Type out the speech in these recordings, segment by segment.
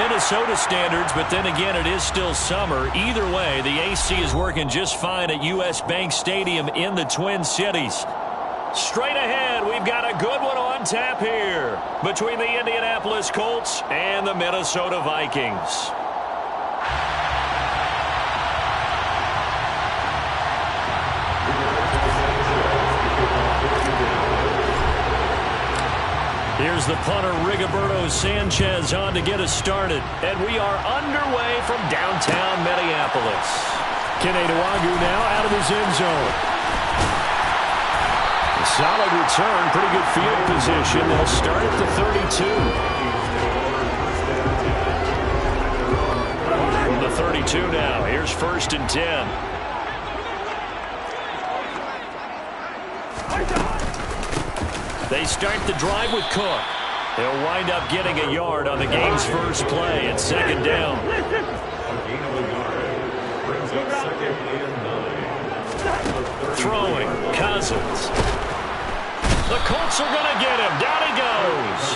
Minnesota standards, but then again, it is still summer. Either way, the AC is working just fine at U.S. Bank Stadium in the Twin Cities. Straight ahead, we've got a good one on tap here between the Indianapolis Colts and the Minnesota Vikings. Here's the punter, Rigoberto Sanchez, on to get us started. And we are underway from downtown Minneapolis. Kene Nwangwu now out of his end zone. A solid return, pretty good field position. They'll start at the 32. From the 32 now, here's 1st and 10. They start the drive with Cook. He'll wind up getting a yard on the game's first play at 2nd down. Throwing, Cousins. The Colts are going to get him. Down he goes.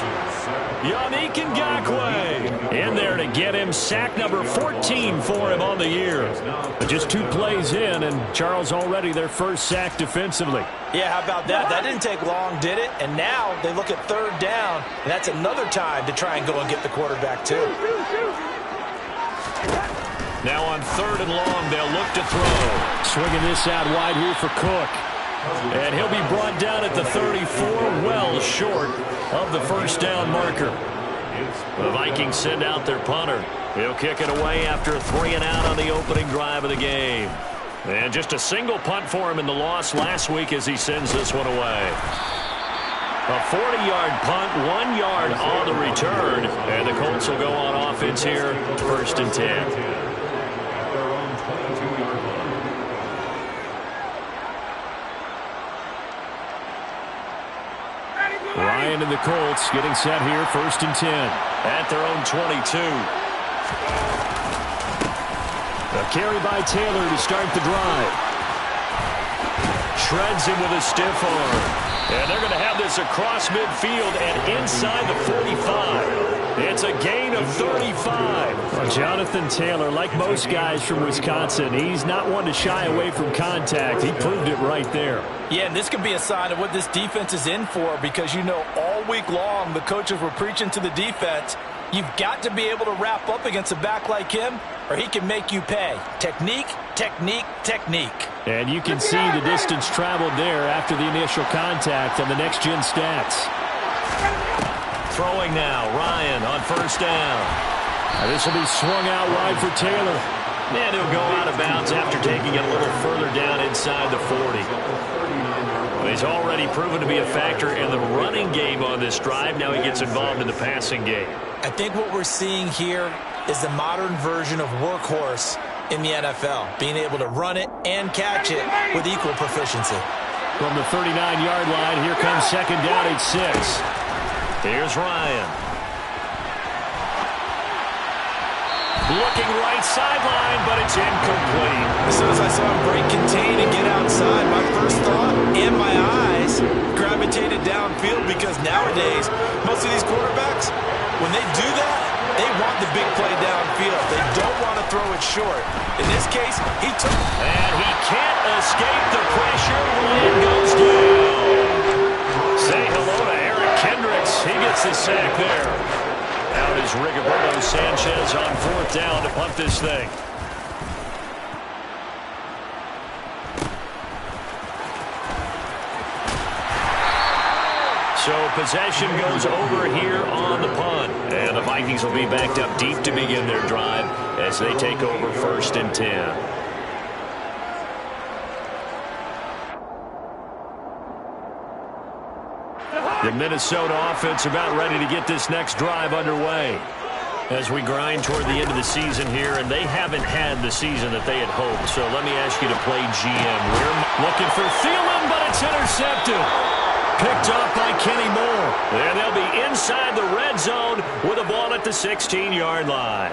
Yannick Ngakoue in there to get him. Sack number 14 for him on the year. But just 2 plays in, and Charles already their first sack defensively. Yeah, how about that? That didn't take long, did it? And now they look at 3rd down, and that's another time to try and go and get the quarterback too. Now on 3rd and long, they'll look to throw. Swinging this out wide here for Cook. And he'll be brought down at the 34, well short of the 1st down marker. The Vikings send out their punter. He'll kick it away after a 3 and out on the opening drive of the game. And just a single punt for him in the loss last week as he sends this one away. A 40-yard punt, 1 yard on the return. And the Colts will go on offense here, 1st and 10. Ryan and the Colts getting set here, 1st and 10. At their own 22. A carry by Taylor to start the drive. Shreds him with a stiff arm. And they're going to have this across midfield and inside the 45. It's a gain of 35. Well, Jonathan Taylor, like most guys from Wisconsin, he's not one to shy away from contact. He proved it right there. Yeah, and this could be a sign of what this defense is in for, because you know all week long the coaches were preaching to the defense, you've got to be able to wrap up against a back like him or he can make you pay. Technique, technique, technique. And you can see the distance traveled there after the initial contact on the next-gen stats. Throwing now, Ryan on 1st down. This will be swung out wide for Taylor. And he'll go out of bounds after taking it a little further down inside the 40. He's already proven to be a factor in the running game on this drive. Now he gets involved in the passing game. I think what we're seeing here is the modern version of workhorse in the NFL, being able to run it and catch it with equal proficiency. From the 39-yard line, here comes 2nd down at 6. Here's Ryan. Looking right sideline, but it's incomplete. As soon as I saw him break contain and get outside, my first thought and my eyes gravitated downfield, because nowadays, most of these quarterbacks, when they do that, they want the big play downfield. They don't want to throw it short. In this case, he took it. And he can't escape the pressure. Ryan goes down. Say hello to Eric Kendricks. He gets the sack there. Out is Rigoberto Sanchez on 4th down to punt this thing. So possession goes over here on the punt. And the Vikings will be backed up deep to begin their drive as they take over 1st and 10. The Minnesota offense about ready to get this next drive underway as we grind toward the end of the season here, and they haven't had the season that they had hoped. So let me ask you to play GM. We're looking for Thielen, but it's intercepted. Picked up by Kenny Moore. And they'll be inside the red zone with a ball at the 16-yard line.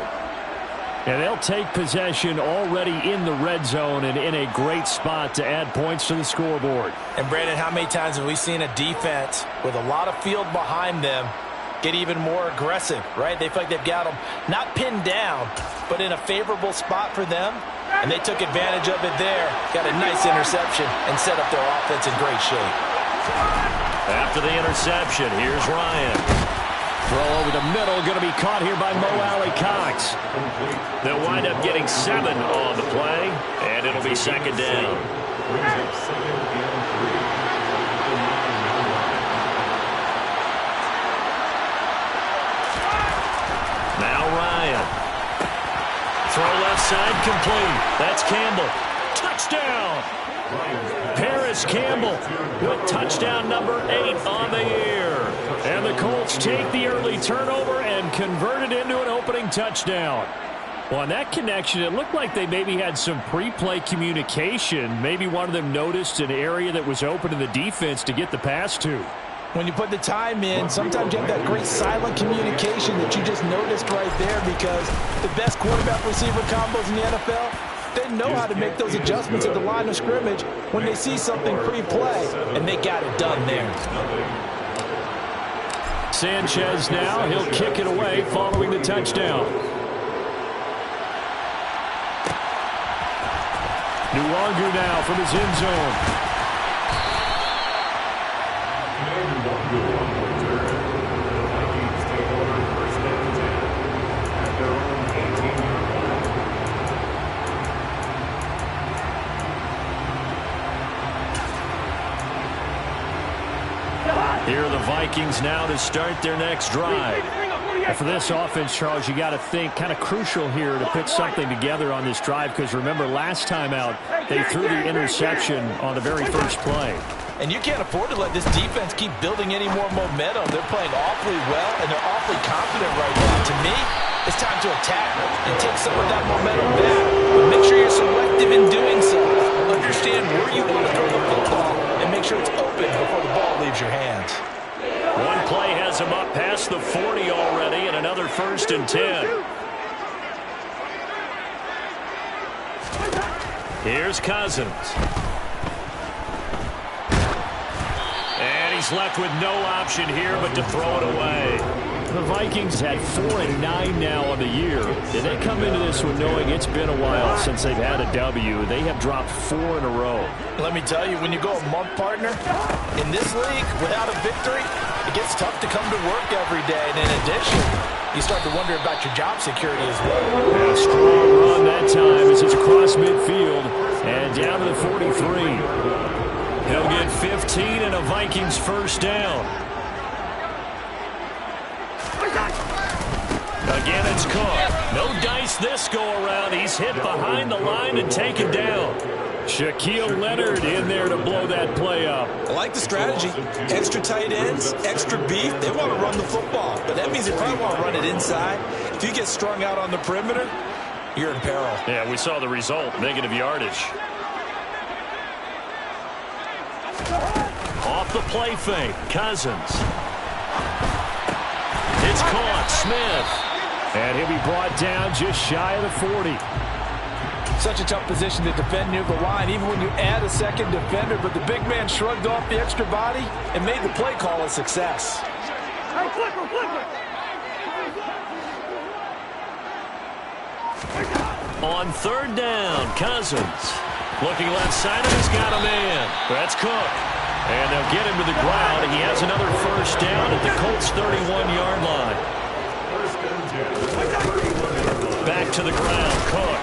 And they'll take possession already in the red zone and in a great spot to add points to the scoreboard. And, Brandon, how many times have we seen a defense with a lot of field behind them get even more aggressive, right? They feel like they've got them not pinned down, but in a favorable spot for them, and they took advantage of it there. Got a nice interception and set up their offense in great shape. After the interception, here's Ryan. Throw over the middle, going to be caught here by Mo Alley-Cox. They'll wind up getting 7 on the play, and it'll be second down. Now Ryan. Throw left side complete. That's Campbell. Touchdown! Paris Campbell with touchdown number 8 on the year. And the Colts take the early turnover and convert it into an opening touchdown. Well, on that connection, it looked like they maybe had some pre-play communication. Maybe one of them noticed an area that was open in the defense to get the pass to. When you put the time in, sometimes you have that great silent communication that you just noticed right there, because the best quarterback-receiver combos in the NFL, they know how to make those adjustments at the line of scrimmage when they see something pre-play, and they got it done there. Sanchez now, he'll kick it away following the touchdown. Nwangu now from his end zone. Here are the Vikings now to start their next drive. And for this offense, Charles, you got to think kind of crucial here to put something together on this drive, because remember last time out they threw the interception on the very first play. And you can't afford to let this defense keep building any more momentum. They're playing awfully well, and they're awfully confident right now. To me, it's time to attack and take some of that momentum back. But make sure you're selective in doing so. Understand where you want to throw the football and make sure it's open before the ball leaves your hands. One play has him up past the 40 already, and another 1st and 10. Here's Cousins. And he's left with no option here but to throw it away. The Vikings had 4-9 now on the year. And they come into this one knowing it's been a while since they've had a W. They have dropped 4 in a row. Let me tell you, when you go a month, partner, in this league, without a victory, it gets tough to come to work every day. And in addition, you start to wonder about your job security as well. And a strong run that time as it's across midfield and down to the 43. He'll get 15 and a Vikings first down. Again, it's Cook. No dice this go-around. He's hit behind the line and taken down. Shaquille Leonard in there to blow that play up. I like the strategy. Extra tight ends, extra beef. They want to run the football, but that means they probably want to run it inside. If you get strung out on the perimeter, you're in peril. Yeah, we saw the result. Negative yardage. Off the play fake. Cousins. It's caught. Smith. And he'll be brought down just shy of the 40. Such a tough position to defend near the line, even when you add a second defender. But the big man shrugged off the extra body and made the play call a success. On 3rd down, Cousins. Looking left side, and he's got a man. That's Cook. And they'll get him to the ground. He has another first down at the Colts' 31-yard line. Back to the ground, Cook.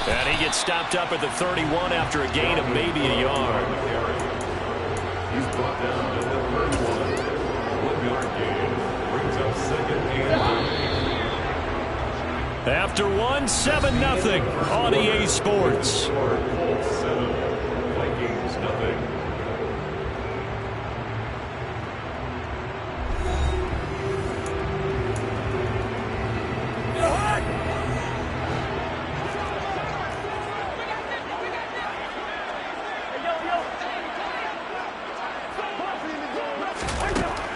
And he gets stopped up at the 31 after a gain of maybe a yard. He's brought down at the 31. 1-yard gain brings up 2nd and 9. After 1, 7-0 on EA Sports. Colts 7, Vikings nothing.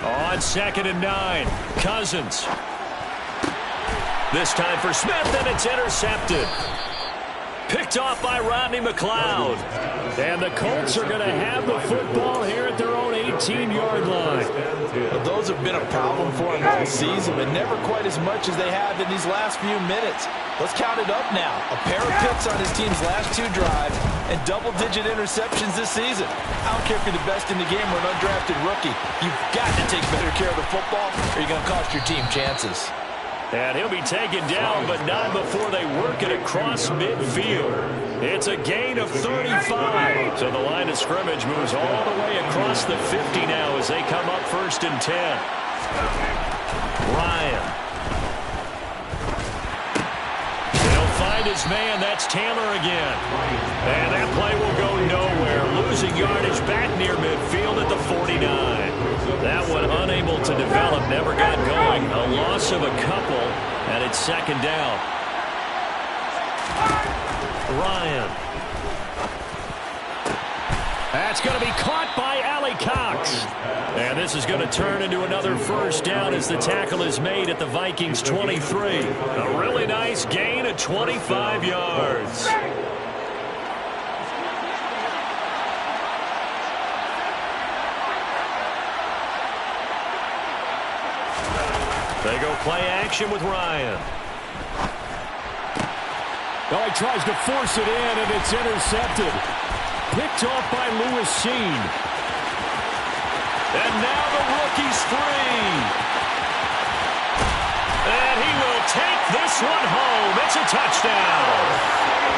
On 2nd and 9, Cousins. This time for Smith, and it's intercepted. Picked off by Rodney McLeod. And the Colts are going to have the football here at their own 18-yard line. Well, those have been a problem for him all season, but never quite as much as they have in these last few minutes. Let's count it up now. A pair of picks on his team's last 2 drives and double-digit interceptions this season. I don't care if you're the best in the game or an undrafted rookie. You've got to take better care of the football or you're going to cost your team chances. And he'll be taken down, but not before they work it across midfield. It's a gain of 35. So the line of scrimmage moves all the way across the 50 now as they come up 1st and 10. Ryan. He'll find his man. That's Taylor again. And that play will go nowhere. Losing yardage back near midfield at the 49. That one unable to develop, never got going. A loss of a couple, and it's 2nd down. Ryan. That's going to be caught by Allie Cox. And this is going to turn into another 1st down as the tackle is made at the Vikings 23. A really nice gain of 25 yards. They go play action with Ryan. Oh, he tries to force it in, and it's intercepted. Picked off by Lewis Sheen. And now the rookie's free. And he will take this one home. It's a touchdown.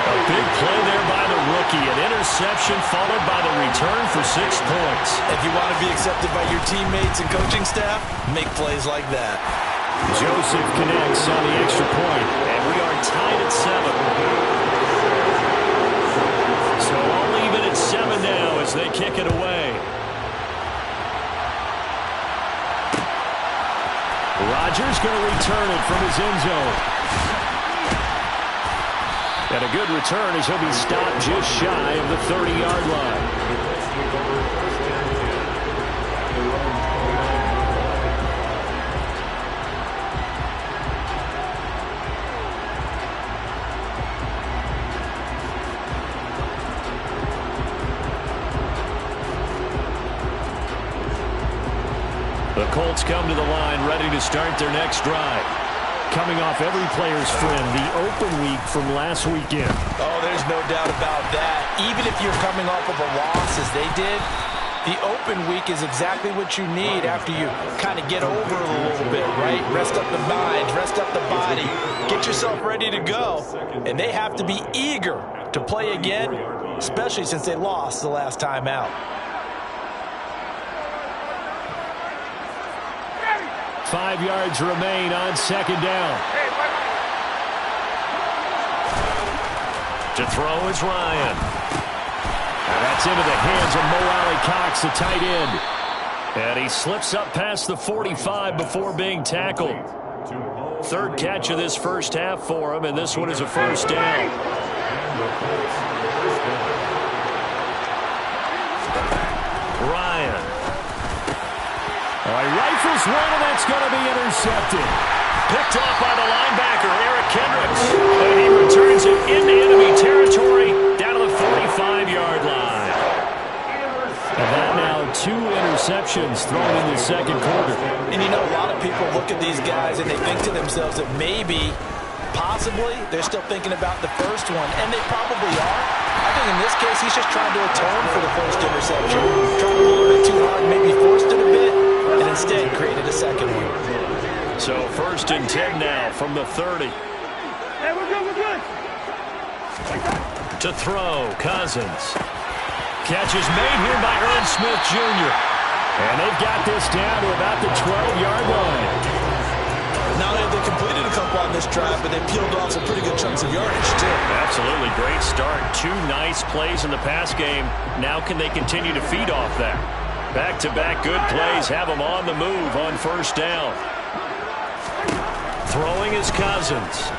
A big play there by the rookie. An interception followed by the return for 6 points. If you want to be accepted by your teammates and coaching staff, make plays like that. Joseph connects on the extra point. And we are tied at 7. So I'll leave it at 7 now as they kick it away. Rodgers going to return it from his end zone. And a good return as he'll be stopped just shy of the 30-yard line. The Colts come to the line ready to start their next drive. Coming off every player's friend, the open week from last weekend. Oh, there's no doubt about that. Even if you're coming off of a loss as they did, the open week is exactly what you need after you kind of get over it a little bit, right? Rest up the mind, rest up the body, get yourself ready to go. And they have to be eager to play again, especially since they lost the last time out. 5 yards remain on 2nd down. To throw is Ryan. And that's into the hands of Mo Alley-Cox, the tight end. And he slips up past the 45 before being tackled. 3rd catch of this 1st half for him, and this one is a 1st down. Ryan. He rifles one, and that's going to be intercepted. Picked off by the linebacker, Eric Kendricks. And he returns it into enemy territory down to the 45-yard line. And that now 2 interceptions thrown in the 2nd quarter. And you know, a lot of people look at these guys and they think to themselves that maybe, possibly, they're still thinking about the first one. And they probably are. I think in this case, he's just trying to atone for the first interception. Trying a little bit too hard, maybe forced it a bit, and instead created a 2nd one. So 1st and 10 now from the 30. Hey, we're good. To throw, Cousins. Catch is made here by Irv Smith Jr. And they've got this down to about the 12-yard line. Not only have they completed a couple on this drive, but they peeled off some pretty good chunks of yardage, too. Absolutely great start. 2 nice plays in the pass game. Now can they continue to feed off that? Back-to-back good plays have them on the move on 1st down. Throwing is Cousins.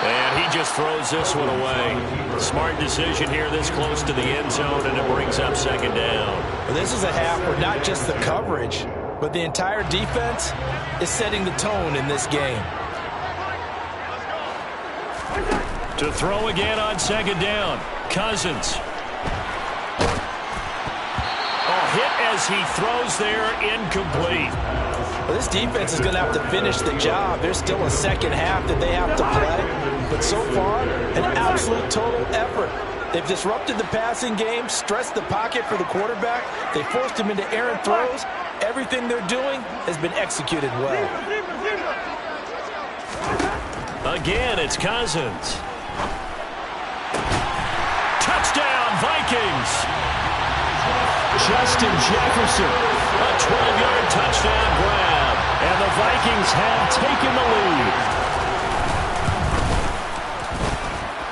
And he just throws this one away. Smart decision here this close to the end zone, and it brings up 2nd down. Well, this is a half where not just the coverage, but the entire defense is setting the tone in this game. To throw again on second down. Cousins. Hit as he throws there, incomplete. Well, this defense is going to have to finish the job. There's still a second half that they have to play. But so far, an absolute total effort. They've disrupted the passing game, stressed the pocket for the quarterback. They forced him into errant throws. Everything they're doing has been executed well. Again, it's Cousins. Touchdown, Vikings! Justin Jefferson. A 12-yard touchdown grab. And the Vikings have taken the lead.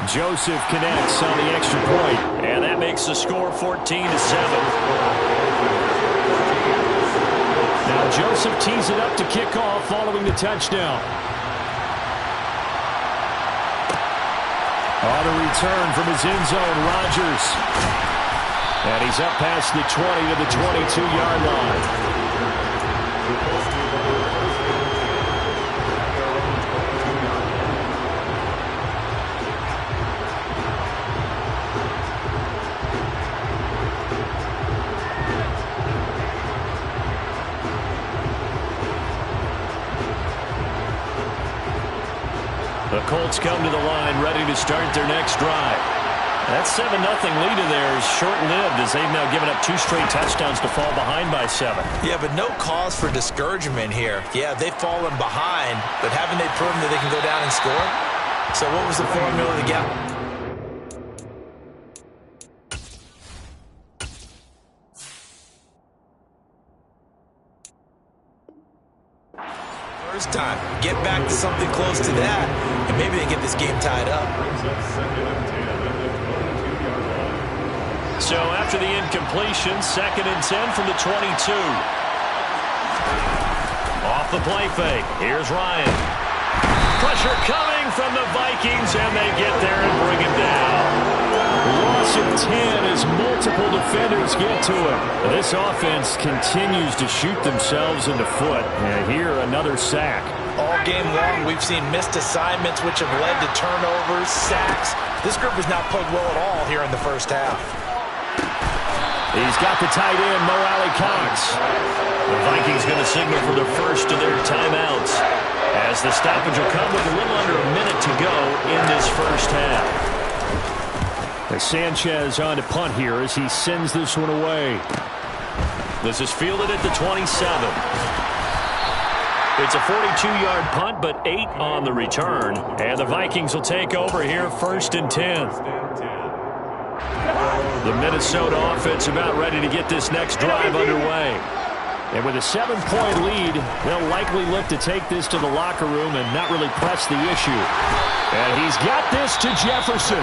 Joseph connects on the extra point. And that makes the score 14-7. Now Joseph tees it up to kick off following the touchdown. On the return from his end zone, Rodgers. And he's up past the 20 to the 22-yard line. The Colts come to the line ready to start their next drive. That 7-0 lead in there is short-lived as they've now given up 2 straight touchdowns to fall behind by 7. Yeah, but no cause for discouragement here. Yeah, they've fallen behind, but haven't they proven that they can go down and score? So what was the formula to get? First time, get back to something close to that, and maybe they get this game tied up. So after the incompletion, 2nd and 10 from the 22. Off the play fake. Here's Ryan. Pressure coming from the Vikings, and they get there and bring him down. Loss of 10 as multiple defenders get to him. This offense continues to shoot themselves in the foot. And here, another sack. All game long, we've seen missed assignments, which have led to turnovers, sacks. This group has not played well at all here in the first half. He's got the tight end, Mo Alley-Cox. The Vikings going to signal for the first of their timeouts, as the stoppage will come with a little under a minute to go in this first half. As Sanchez on to punt here as he sends this one away. This is fielded at the 27. It's a 42-yard punt, but 8 on the return. And the Vikings will take over here 1st and 10. The Minnesota offense about ready to get this next drive underway. And with a 7-point lead, they'll likely look to take this to the locker room and not really press the issue. And he's got this to Jefferson.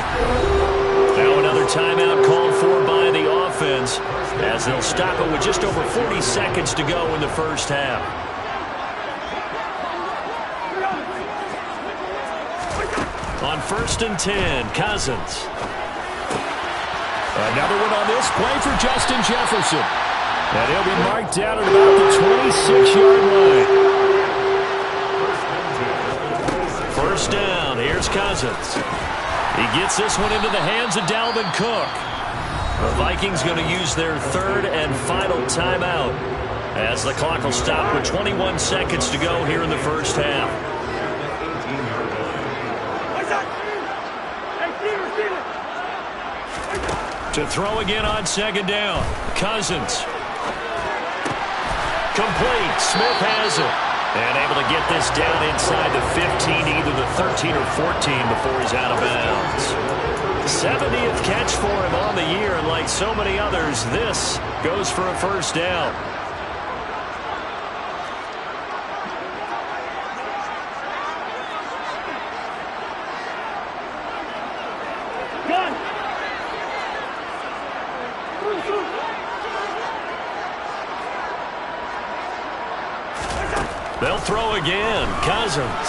Now another timeout called for by the offense, as they'll stop it with just over 40 seconds to go in the first half. On 1st and 10, Cousins. Another one on this play for Justin Jefferson. And he'll be marked down at about the 26-yard line. First down, here's Cousins. He gets this one into the hands of Dalvin Cook. The Vikings going to use their 3rd and final timeout, as the clock will stop with 21 seconds to go here in the first half. To throw again on 2nd down. Cousins. Complete. Smith has it. And able to get this down inside the 15, either the 13 or 14 before he's out of bounds. 70th catch for him on the year, and like so many others, this goes for a first down. They'll throw again. Cousins.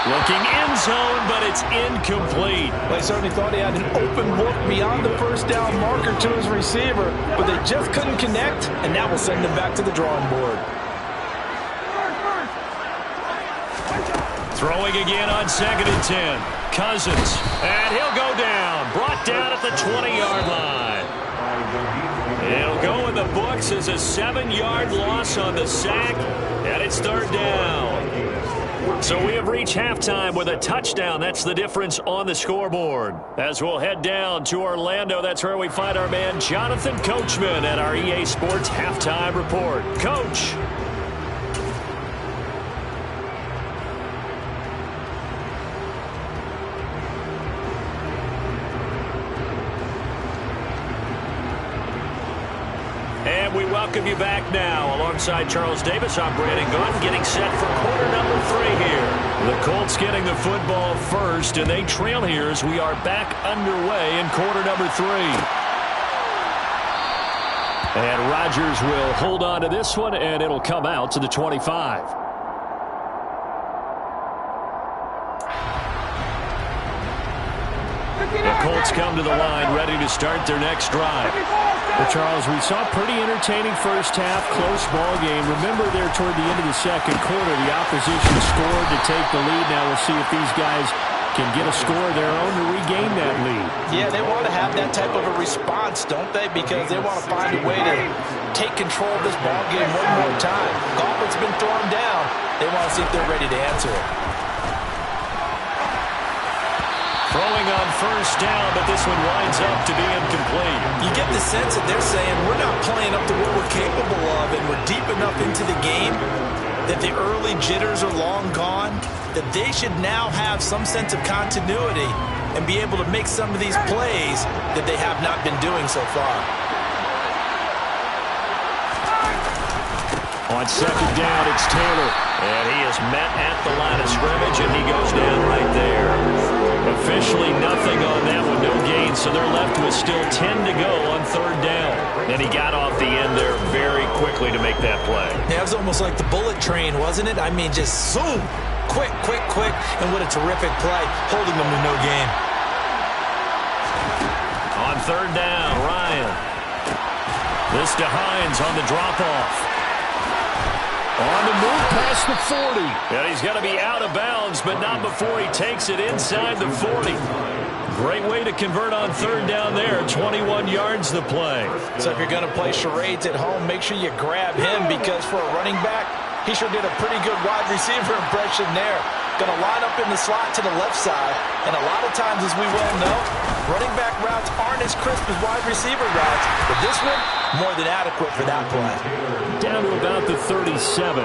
Looking end zone, but it's incomplete. Well, he certainly thought he had an open look beyond the first down marker to his receiver, but they just couldn't connect, and that will send him back to the drawing board. Throwing again on 2nd and 10. Cousins. And he'll go down. Brought down at the 20-yard line. It'll go in the books as a 7-yard loss on the sack. And it's 3rd down. So we have reached halftime with a touchdown. That's the difference on the scoreboard. As we'll head down to Orlando, that's where we find our man Jonathan Coachman at our EA Sports Halftime Report. Coach. And we welcome you back now. Alongside Charles Davis, I'm Brandon Gaudin getting set for quarter number 3 here. The Colts getting the football first, and they trail here as we are back underway in quarter number 3. And Rodgers will hold on to this one, and it'll come out to the 25. The Colts come to the line, ready to start their next drive. Well, Charles, we saw a pretty entertaining first half, close ball game. Remember there toward the end of the second quarter, the opposition scored to take the lead. Now we'll see if these guys can get a score of their own to regain that lead. Yeah, they want to have that type of a response, don't they? Because they want to find a way to take control of this ball game one more time. Gauntlet's been thrown down. They want to see if they're ready to answer it. Throwing on first down, but this one winds up to be incomplete. You get the sense that they're saying we're not playing up to what we're capable of, and we're deep enough into the game that the early jitters are long gone, that they should now have some sense of continuity and be able to make some of these plays that they have not been doing so far. On second down, it's Taylor. And he is met at the line of scrimmage, and he goes down right there. Officially nothing on that one, no gain, so they're left with still 10 to go on 3rd down. And he got off the end there very quickly to make that play. Yeah, it was almost like the bullet train, wasn't it? I mean, just zoom, quick, quick, quick, and what a terrific play, holding them to no gain. On 3rd down, Ryan. This to Hines on the drop-off. On the move past the 40. And he's going to be out of bounds, but not before he takes it inside the 40. Great way to convert on 3rd down there. 21 yards to play. So if you're going to play charades at home, make sure you grab him, because for a running back, he sure did a pretty good wide receiver impression there. Going to line up in the slot to the left side. And a lot of times, as we well know, running back routes aren't as crisp as wide receiver routes. But this one, more than adequate for that play. Down to about the 37.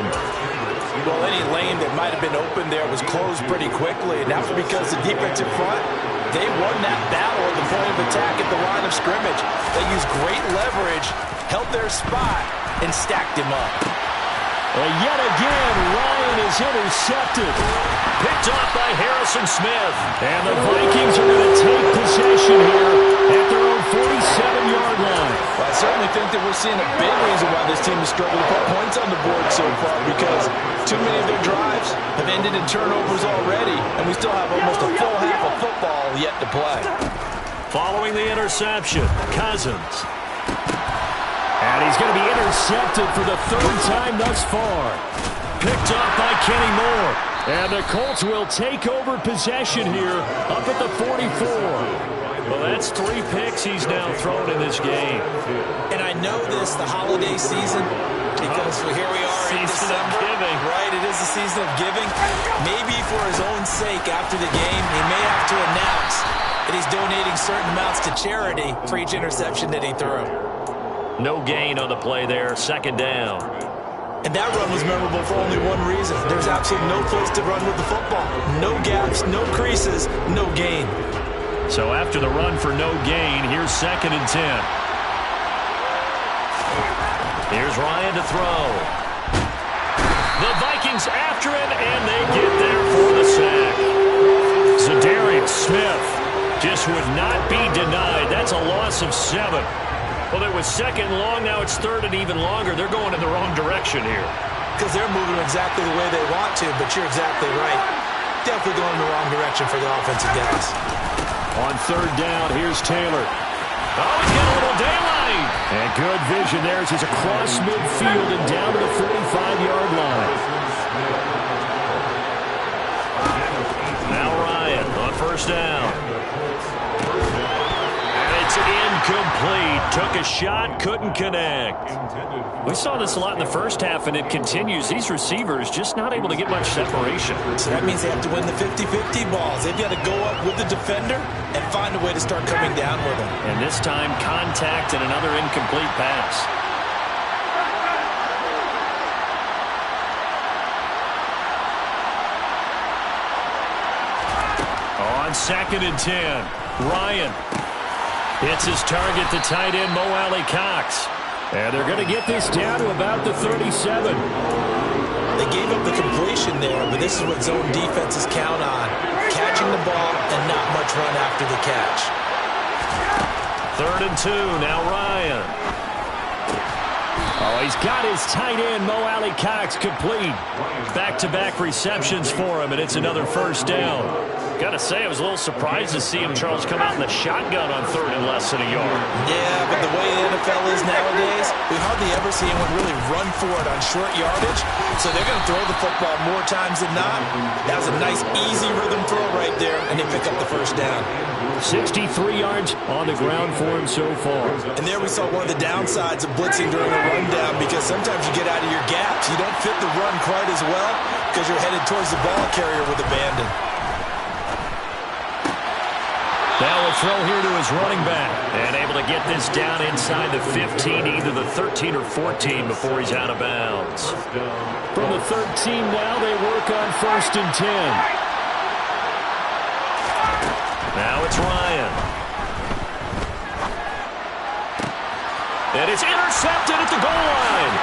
Well, any lane that might have been open there was closed pretty quickly. And that was because the defensive front, they won that battle at the point of attack at the line of scrimmage. They used great leverage, held their spot, and stacked him up. And yet again, Ryan is intercepted. Picked off by Harrison Smith. And the Vikings are going to take possession here at their own 47-yard line. Well, I certainly think that we're seeing a big reason why this team is struggling to put points on the board so far, because too many of their drives have ended in turnovers already, and we still have almost a full half of football yet to play. Following the interception, Cousins. And he's going to be intercepted for the 3rd time thus far. Picked up by Kenny Moore. And the Colts will take over possession here up at the 44. Well, that's 3 picks he's now thrown in this game. And I know this, the holiday season, because here we are in December. Giving. Right, it is the season of giving. Maybe for his own sake after the game, he may have to announce that he's donating certain amounts to charity for each interception that he threw. No gain on the play there, 2nd down. And that run was memorable for only one reason. There's absolutely no place to run with the football. No gaps, no creases, no gain. So after the run for no gain, here's 2nd and 10. Here's Ryan to throw. The Vikings after him, and they get there for the sack. Zadarius Smith just would not be denied. That's a loss of 7. Well, it was 2nd long, now it's 3rd and even longer. They're going in the wrong direction here. Because they're moving exactly the way they want to, but you're exactly right. Definitely going in the wrong direction for the offensive guys. On 3rd down, here's Taylor. Oh, he's got a little daylight. And good vision there as he's across midfield and down to the 45-yard line. a shot, couldn't connect. We saw this a lot in the first half, and it continues. These receivers just not able to get much separation. So that means they have to win the 50-50 balls. They've got to go up with the defender and find a way to start coming down with them. And this time, contact and another incomplete pass. On 2nd and 10, Ryan hits his target, the tight end, Mo Alie-Cox. And they're going to get this down to about the 37. They gave up the completion there, but this is what zone defenses count on. Catching the ball and not much run after the catch. 3rd and 2, now Ryan. Oh, he's got his tight end, Mo Alie-Cox, complete. Back-to-back receptions for him, and it's another first down. Got to say, I was a little surprised to see him, Charles, come out in the shotgun on 3rd and less than a yard. Yeah, but the way the NFL is nowadays, we hardly ever see anyone really run for it on short yardage. So they're going to throw the football more times than not. That was a nice, easy rhythm throw right there, and they pick up the first down. 63 yards on the ground for him so far. And there we saw one of the downsides of blitzing during a rundown, because sometimes you get out of your gaps. You don't fit the run quite as well because you're headed towards the ball carrier with abandon. Now a throw here to his running back. And able to get this down inside the 15, either the 13 or 14 before he's out of bounds. From the 13 now, they work on 1st and 10. Now it's Ryan. And it's intercepted at the goal line.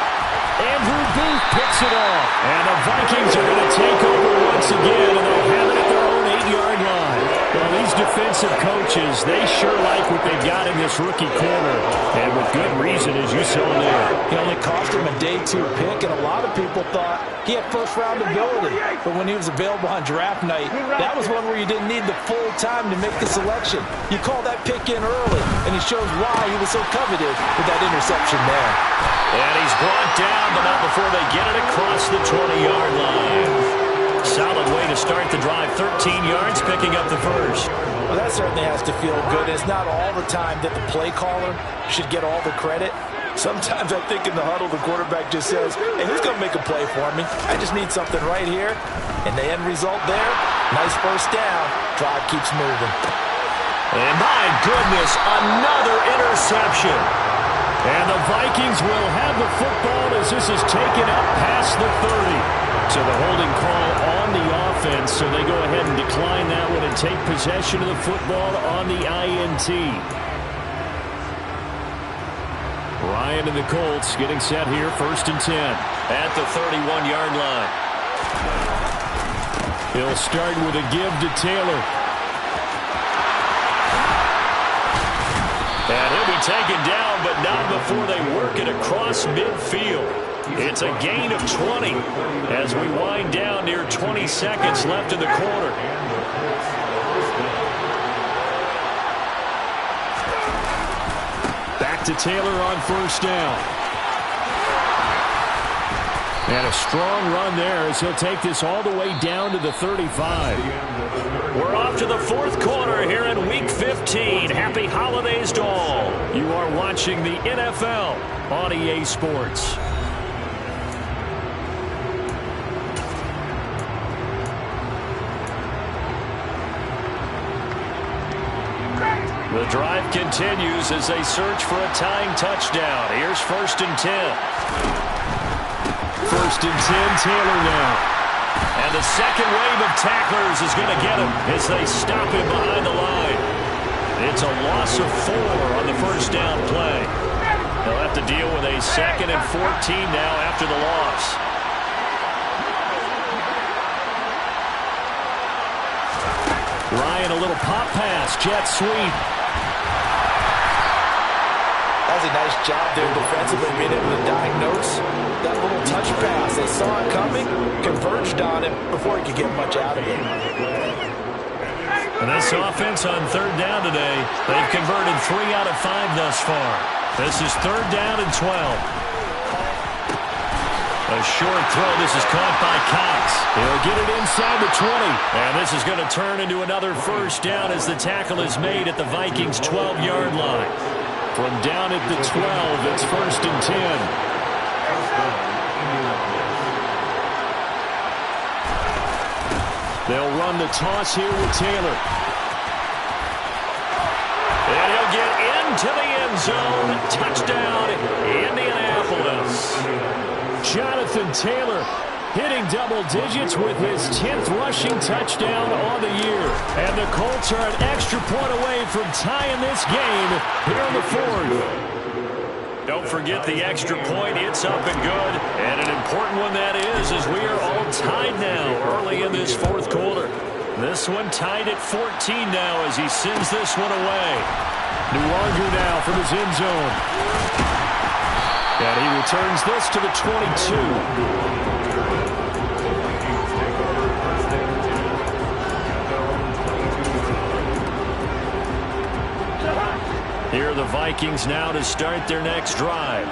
Andrew Booth picks it off. And the Vikings are going to take over once again, and they'll have it at their own 8-yard line. Well, these defensive coaches, they sure like what they've got in this rookie corner. And with good reason, as you saw there. He only cost him a day 2 pick, and a lot of people thought he had first-round ability. But when he was available on draft night, that was one where you didn't need the full time to make the selection. You call that pick in early, and it shows why he was so coveted with that interception there. And he's brought down, but not before they get it across the 20-yard line. Solid way to start the drive. 13 yards, picking up the first. Well, that certainly has to feel good. It's not all the time that the play caller should get all the credit. Sometimes I think in the huddle, the quarterback just says, hey, who's going to make a play for me? I just need something right here. And the end result there, nice first down. Drive keeps moving. And my goodness, another interception. And the Vikings will have the football as this is taken up past the 30. So the holding call on the offense, so they go ahead and decline that one and take possession of the football on the INT. Ryan and the Colts getting set here, 1st and 10. At the 31-yard line. He'll start with a give to Taylor. And he'll be taken down, but not before they work it across midfield. It's a gain of 20 as we wind down near 20 seconds left in the quarter. Back to Taylor on 1st down. And a strong run there as he'll take this all the way down to the 35. We're off to the 4th quarter here in Week 15. Happy holidays to all. You are watching the NFL on EA Sports. The drive continues as they search for a tying touchdown. Here's 1st and 10. 1st and 10, Taylor now. And the second wave of tacklers is going to get him as they stop him behind the line. It's a loss of 4 on the first down play. They'll have to deal with a 2nd and 14 now after the loss. Ryan, a little pop pass, jet sweep. That was a nice job there defensively, being able to diagnose that little touch pass. They saw it coming, converged on it before he could get much out of it. And this offense on 3rd down today, they've converted 3 out of 5 thus far. This is 3rd down and 12. A short throw. This is caught by Cox. He'll get it inside the 20. And this is going to turn into another first down as the tackle is made at the Vikings' 12-yard line. From down at the 12, it's 1st and 10. They'll run the toss here with Taylor. And he'll get into the end zone. Touchdown, Indianapolis. Jonathan Taylor hitting double digits with his 10th rushing touchdown on the year. And the Colts are an extra point away from tying this game here in the 4th. Don't forget the extra point. It's up and good. And an important one that is, as we are all tied now early in this 4th quarter. This one tied at 14 now as he sends this one away. Nwangu now from his end zone. And he returns this to the 22. Here are the Vikings now to start their next drive.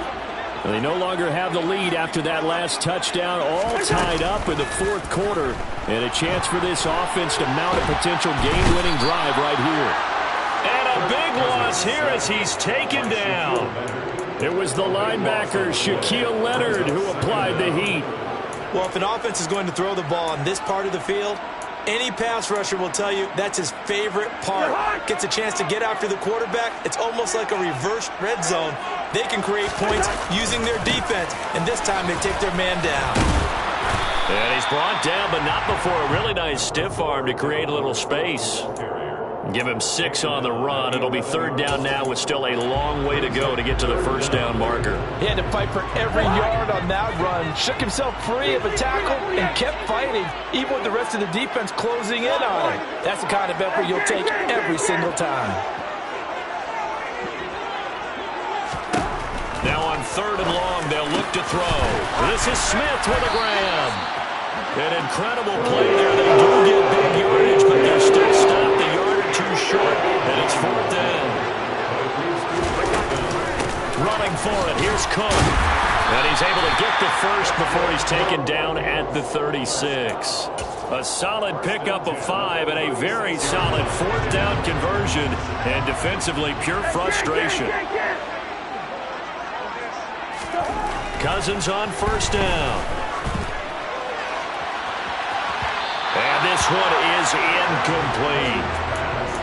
They no longer have the lead after that last touchdown, all tied up in the 4th quarter. And a chance for this offense to mount a potential game-winning drive right here. And a big loss here as he's taken down. It was the linebacker, Shaquille Leonard, who applied the heat. Well, if an offense is going to throw the ball on this part of the field, any pass rusher will tell you that's his favorite part. Gets a chance to get after the quarterback. It's almost like a reverse red zone. They can create points using their defense, and this time they take their man down. And he's brought down, but not before a really nice stiff arm to create a little space. Give him 6 on the run. It'll be 3rd down now with still a long way to go to get to the 1st down marker. He had to fight for every yard on that run. Shook himself free of a tackle and kept fighting, even with the rest of the defense closing in on him. That's the kind of effort you'll take every single time. Now on 3rd and long, they'll look to throw. This is Smith with a grab. An incredible play there. They do get big yardage, but they're still stopped the yard too short, and it's 4th down. Running for it, here's Cook. And he's able to get the first before he's taken down at the 36. A solid pickup of 5 and a very solid 4th down conversion, and defensively pure frustration. Cousins on 1st down. And this one is incomplete.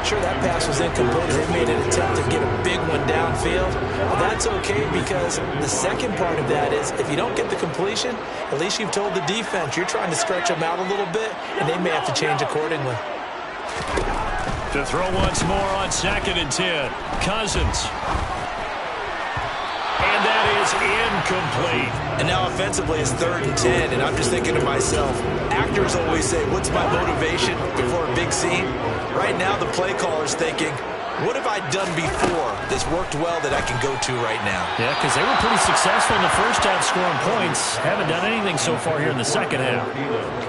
Sure, that pass was incomplete. They made an attempt to get a big one downfield. Well, that's okay because the second part of that is if you don't get the completion, at least you've told the defense you're trying to stretch them out a little bit, and they may have to change accordingly. To throw once more on 2nd and 10. Cousins. And that is incomplete. And now offensively it's 3rd and 10, and I'm just thinking to myself, actors always say, what's my motivation before a big scene? Right now the play caller's thinking, what have I done before that's worked well that I can go to right now? Yeah, because they were pretty successful in the 1st half scoring points. Haven't done anything so far here in the 2nd half.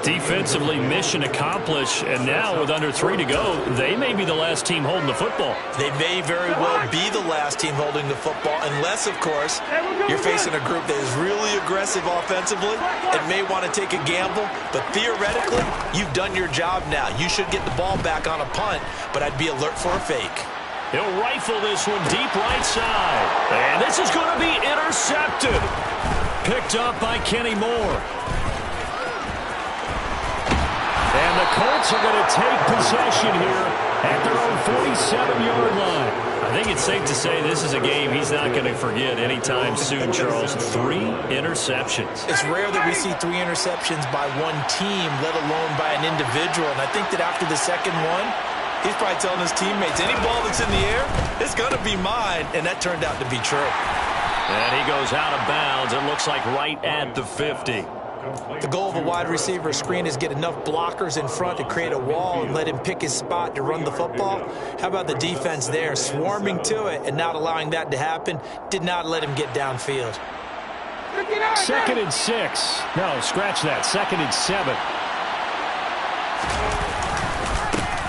Defensively, mission accomplished, and now with under 3 to go, they may be the last team holding the football. They may very well be the last team holding the football, unless, of course, you're facing a group that is really aggressive offensively and may want to take a gamble. But theoretically, you've done your job now. You should get the ball back on a punt, but I'd be alert for a fake. He'll rifle this one deep right side. And this is going to be intercepted. Picked up by Kenny Moore. And the Colts are going to take possession here at their own 47-yard line. I think it's safe to say this is a game he's not going to forget anytime soon, Charles. 3 interceptions. It's rare that we see 3 interceptions by one team, let alone by an individual. And I think that after the second one, he's probably telling his teammates, any ball that's in the air, it's going to be mine. And that turned out to be true. And he goes out of bounds. It looks like right at the 50. The goal of a wide receiver screen is get enough blockers in front to create a wall and let him pick his spot to run the football. How about the defense there, swarming to it and not allowing that to happen? Did not let him get downfield. 2nd and 6. No, scratch that. 2nd and 7.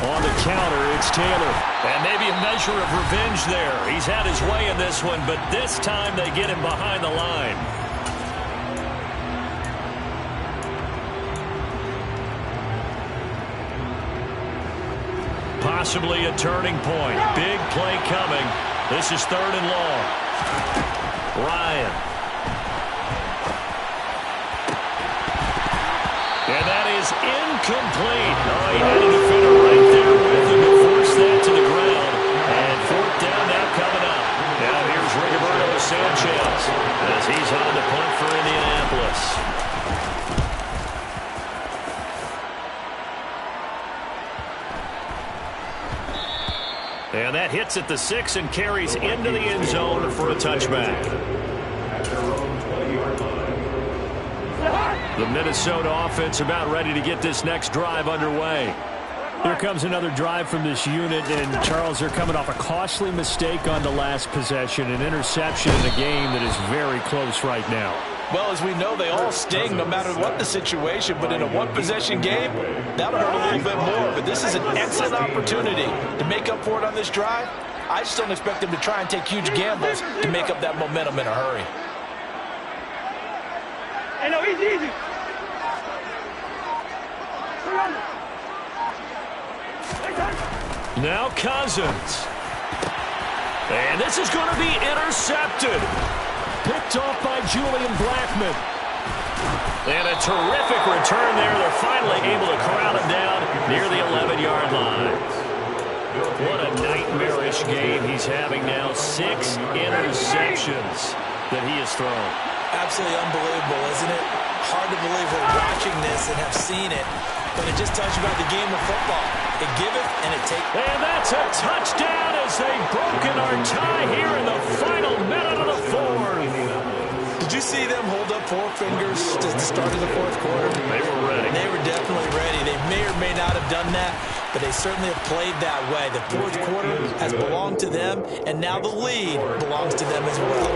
On the counter, it's Taylor. And maybe a measure of revenge there. He's had his way in this one, but this time they get him behind the line. Possibly a turning point. Big play coming. This is 3rd and long. Ryan. And that is incomplete. Oh, he had a defender right there with him to force that to the ground. And 4th down now coming up. Now here's Rigoberto Sanchez as he's on to punt for Indianapolis. And that hits at the 6 and carries into the end zone for a touchback. The Minnesota offense about ready to get this next drive underway. Here comes another drive from this unit, and Charles, they're coming off a costly mistake on the last possession, an interception in a game that is very close right now. Well, as we know, they all sting no matter what the situation, but in a one-possession game, that'll hurt a little bit more. But this is an excellent opportunity to make up for it on this drive. I just don't expect them to try and take huge gambles to make up that momentum in a hurry. Hey, no, easy. Now Cousins. And this is going to be intercepted. Picked off by Julian Blackmon. And a terrific return there. They're finally able to corral him down near the 11-yard line. What a nightmarish game he's having now. 6 interceptions that he has thrown. Absolutely unbelievable, isn't it? Hard to believe we're watching this and have seen it, but it just tells you about the game of football. It giveth and it taketh. And that's a touchdown as they've broken our tie here in the final minute of the 4th. Did you see them hold up 4 fingers to the start of the 4th quarter? They were ready. They were definitely ready. They may or may not have done that, but they certainly have played that way. The 4th quarter has belonged to them, and now the lead belongs to them as well.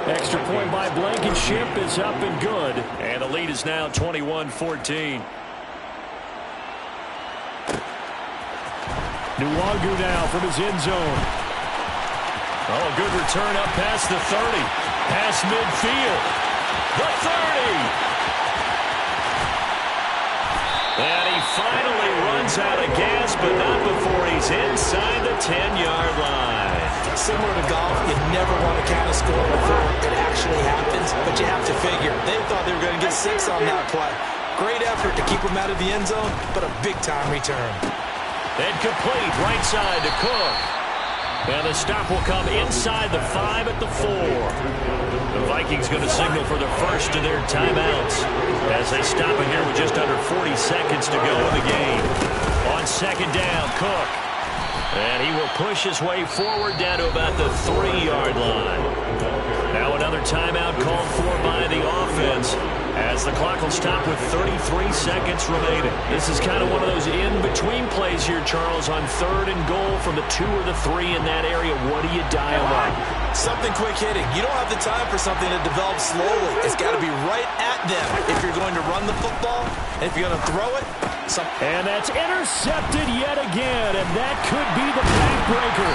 Extra point by Blankenship is up and good. And the lead is now 21-14. Nwogu now from his end zone. Oh, good return up past the 30. Past midfield. The 30. And he finally runs out of gas, but not before he's inside the 10-yard line. Similar to golf, you never want to count a score before it actually happens, but you have to figure. They thought they were going to get 6 on that play. Great effort to keep them out of the end zone, but a big-time return. And complete right side to Cook. And the stop will come inside the 5 at the 4. The Vikings going to signal for the first of their timeouts as they stop it here with just under 40 seconds to go in the game. On 2nd down, Cook. And he will push his way forward down to about the 3-yard line. Now another timeout called for by the offense as the clock will stop with 33 seconds remaining. This is kind of one of those in-between plays here, Charles, on 3rd and goal from the 2 or the 3 in that area. What do you dial up? Something quick hitting. You don't have the time for something to develop slowly. It's got to be right at them if you're going to run the football. And if you're going to throw it, and that's intercepted yet again, and that could be the backbreaker.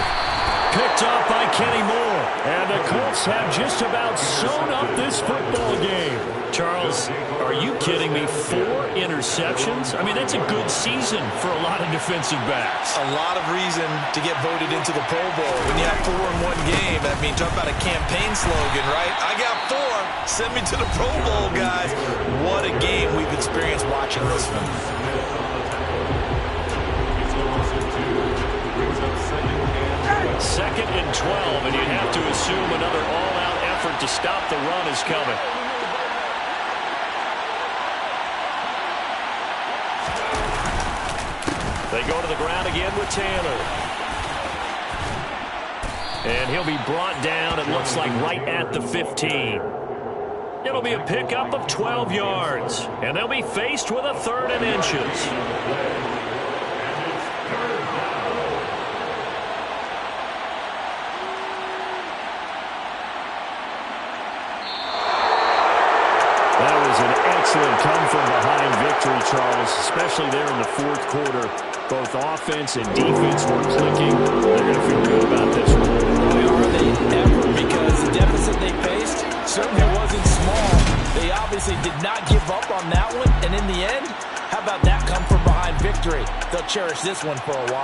Picked off by Kenny Moore. And the Colts have just about sewn up this football game. Charles, are you kidding me? 4 interceptions? I mean, that's a good season for a lot of defensive backs. A lot of reason to get voted into the Pro Bowl. When you have 4 in one game, I mean, talk about a campaign slogan, right? I got 4. Send me to the Pro Bowl, guys. What a game we've experienced watching this one. Second and 12, and you'd have to assume another all-out effort to stop the run is coming. They go to the ground again with Taylor. And he'll be brought down, it looks like, right at the 15. It'll be a pickup of 12 yards. And they'll be faced with a 3rd and inches. Excellent come-from-behind victory, Charles, especially there in the 4th quarter. Both offense and defense were clicking. They're going to feel good about this one. Boy, are they ever, because the deficit they faced certainly wasn't small. They obviously did not give up on that one, and in the end, how about that come-from-behind victory? They'll cherish this one for a while.